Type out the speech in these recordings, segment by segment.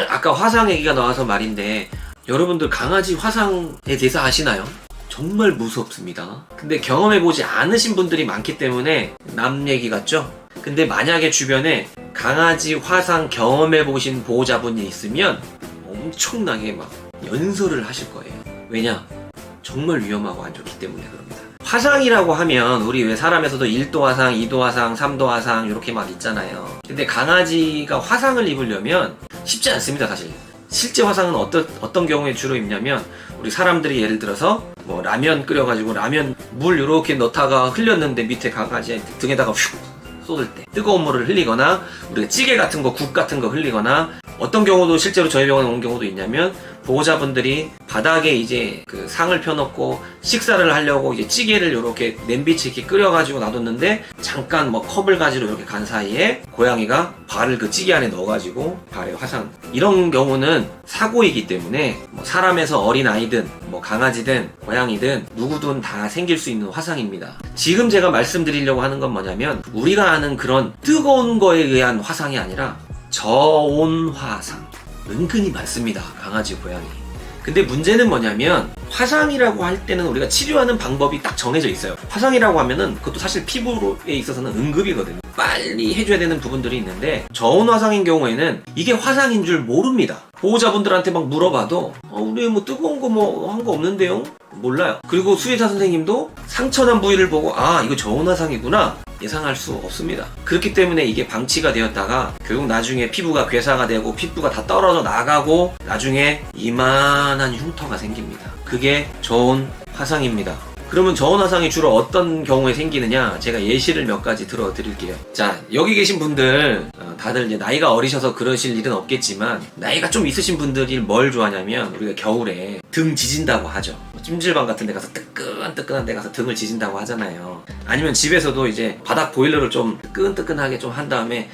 아까 화상 얘기가 나와서 말인데 여러분들 강아지 화상에 대해서 아시나요? 정말 무섭습니다. 근데 경험해보지 않으신 분들이 많기 때문에 남 얘기 같죠? 근데 만약에 주변에 강아지 화상 경험해보신 보호자분이 있으면 엄청나게 막 연설을 하실 거예요. 왜냐? 정말 위험하고 안 좋기 때문에 그럽니다. 화상이라고 하면 우리 왜 사람에서도 1도 화상, 2도 화상, 3도 화상 이렇게 막 있잖아요. 근데 강아지가 화상을 입으려면 쉽지 않습니다, 사실. 실제 화상은 어떤 경우에 주로 입냐면 우리 사람들이 예를 들어서 뭐 라면 끓여가지고 라면 물 이렇게 넣다가 흘렸는데 밑에 강아지 등에다가 휙 쏟을 때 뜨거운 물을 흘리거나 우리가 찌개 같은 거, 국 같은 거 흘리거나 어떤 경우도 실제로 저희 병원에 온 경우도 있냐면 보호자분들이 바닥에 이제 그 상을 펴놓고 식사를 하려고 이제 찌개를 이렇게 냄비채 이렇게 끓여가지고 놔뒀는데 잠깐 뭐 컵을 가지러 이렇게 간 사이에 고양이가 발을 그 찌개 안에 넣어가지고 발에 화상. 이런 경우는 사고이기 때문에 뭐 사람에서 어린 아이든 뭐 강아지든 고양이든 누구든 다 생길 수 있는 화상입니다. 지금 제가 말씀드리려고 하는 건 뭐냐면 우리가 아는 그런 뜨거운 거에 의한 화상이 아니라 저온 화상. 은근히 많습니다, 강아지, 고양이. 근데 문제는 뭐냐면 화상이라고 할 때는 우리가 치료하는 방법이 딱 정해져 있어요. 화상이라고 하면은 그것도 사실 피부에 있어서는 응급이거든요. 빨리 해줘야 되는 부분들이 있는데 저온 화상인 경우에는 이게 화상인 줄 모릅니다. 보호자분들한테 막 물어봐도 우리 뭐 뜨거운 거 뭐 한 거 없는데요? 몰라요. 그리고 수의사 선생님도 상처난 부위를 보고 이거 저온 화상이구나 예상할 수 없습니다. 그렇기 때문에 이게 방치가 되었다가 결국 나중에 피부가 괴사가 되고 피부가 다 떨어져 나가고 나중에 이만한 흉터가 생깁니다. 그게 저온 화상입니다. 그러면 저온 화상이 주로 어떤 경우에 생기느냐, 제가 예시를 몇 가지 들어 드릴게요. 자, 여기 계신 분들 다들 이제 나이가 어리셔서 그러실 일은 없겠지만 나이가 좀 있으신 분들이 뭘 좋아하냐면 우리가 겨울에 등 지진다고 하죠. 찜질방 같은 데 가서 뜨끈뜨끈한 데 가서 등을 지진다고 하잖아요. 아니면 집에서도 이제 바닥 보일러를 좀 뜨끈뜨끈하게 좀 한 다음에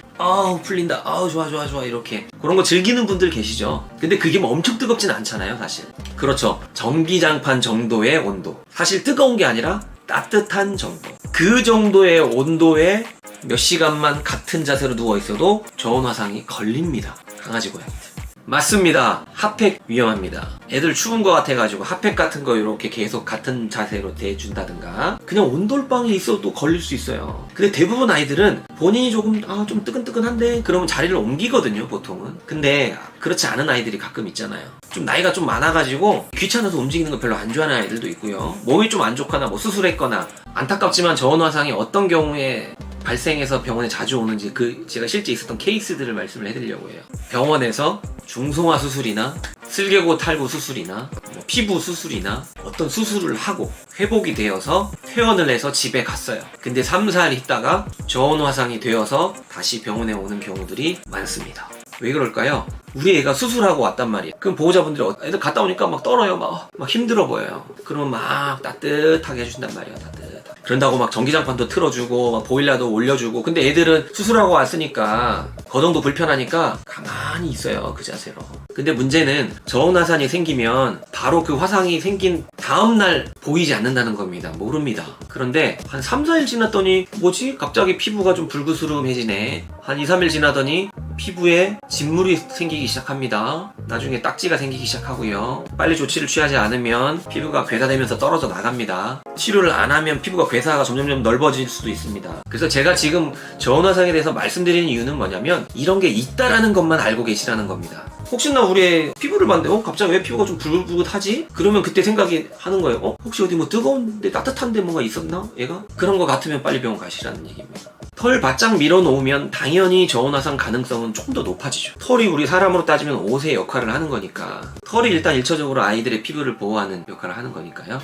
풀린다, 좋아 이렇게 그런 거 즐기는 분들 계시죠. 근데 그게 뭐 엄청 뜨겁진 않잖아요, 사실. 그렇죠. 전기장판 정도의 온도. 사실 뜨거운 게 아니라 따뜻한 정도. 그 정도의 온도에 몇 시간만 같은 자세로 누워있어도 저온 화상이 걸립니다, 강아지, 고양이들. 맞습니다. 핫팩 위험합니다. 애들 추운 거 같아가지고 핫팩 같은 거 이렇게 계속 같은 자세로 대준다든가 그냥 온돌방에 있어도 걸릴 수 있어요. 근데 대부분 아이들은 본인이 조금 좀 뜨끈뜨끈한데 그러면 자리를 옮기거든요, 보통은. 근데 그렇지 않은 아이들이 가끔 있잖아요. 좀 나이가 좀 많아가지고 귀찮아서 움직이는 거 별로 안 좋아하는 아이들도 있고요. 몸이 좀 안 좋거나 뭐 수술했거나. 안타깝지만 저온 화상이 어떤 경우에 발생해서 병원에 자주 오는지 제가 실제 있었던 케이스들을 말씀을 해드리려고 해요. 병원에서 중성화 수술이나 슬개고 탈구 수술이나 뭐 피부 수술이나 어떤 수술을 하고 회복이 되어서 퇴원을 해서 집에 갔어요. 근데 3, 4일 있다가 저온 화상이 되어서 다시 병원에 오는 경우들이 많습니다. 왜 그럴까요? 우리 애가 수술하고 왔단 말이에요. 그럼 보호자분들이 애들 갔다 오니까 막 떨어요. 막 힘들어 보여요. 그러면 막 따뜻하게 해주신단 말이에요. 따뜻하게. 그런다고 막 전기장판도 틀어주고 막 보일러도 올려주고. 근데 애들은 수술하고 왔으니까 거동도 불편하니까 가만히 있어요, 그 자세로. 근데 문제는 저온 화상이 생기면 바로 그 화상이 생긴 다음날 보이지 않는다는 겁니다. 모릅니다. 그런데 한 3, 4일 지났더니 뭐지? 갑자기 피부가 좀 불그스름해지네. 한 2, 3일 지나더니 피부에 진물이 생기기 시작합니다. 나중에 딱지가 생기기 시작하고요. 빨리 조치를 취하지 않으면 피부가 괴사되면서 떨어져 나갑니다. 치료를 안 하면 피부가 괴사가 점점 넓어질 수도 있습니다. 그래서 제가 지금 저온 화상에 대해서 말씀드리는 이유는 뭐냐면 이런 게 있다라는 것만 알고 계시라는 겁니다. 혹시나 우리 애 피부를 봤는데 갑자기 왜 피부가 좀 불긋불긋하지? 그러면 그때 생각이 하는 거예요. 혹시 어디 뭐 뜨거운데 따뜻한데 뭔가 있었나? 얘가? 그런 거 같으면 빨리 병원 가시라는 얘기입니다. 털 바짝 밀어놓으면 당연히 저온 화상 가능성은 좀 더 높아지죠. 털이 우리 사람으로 따지면 옷의 역할을 하는 거니까 털이 일단 1차적으로 아이들의 피부를 보호하는 역할을 하는 거니까요.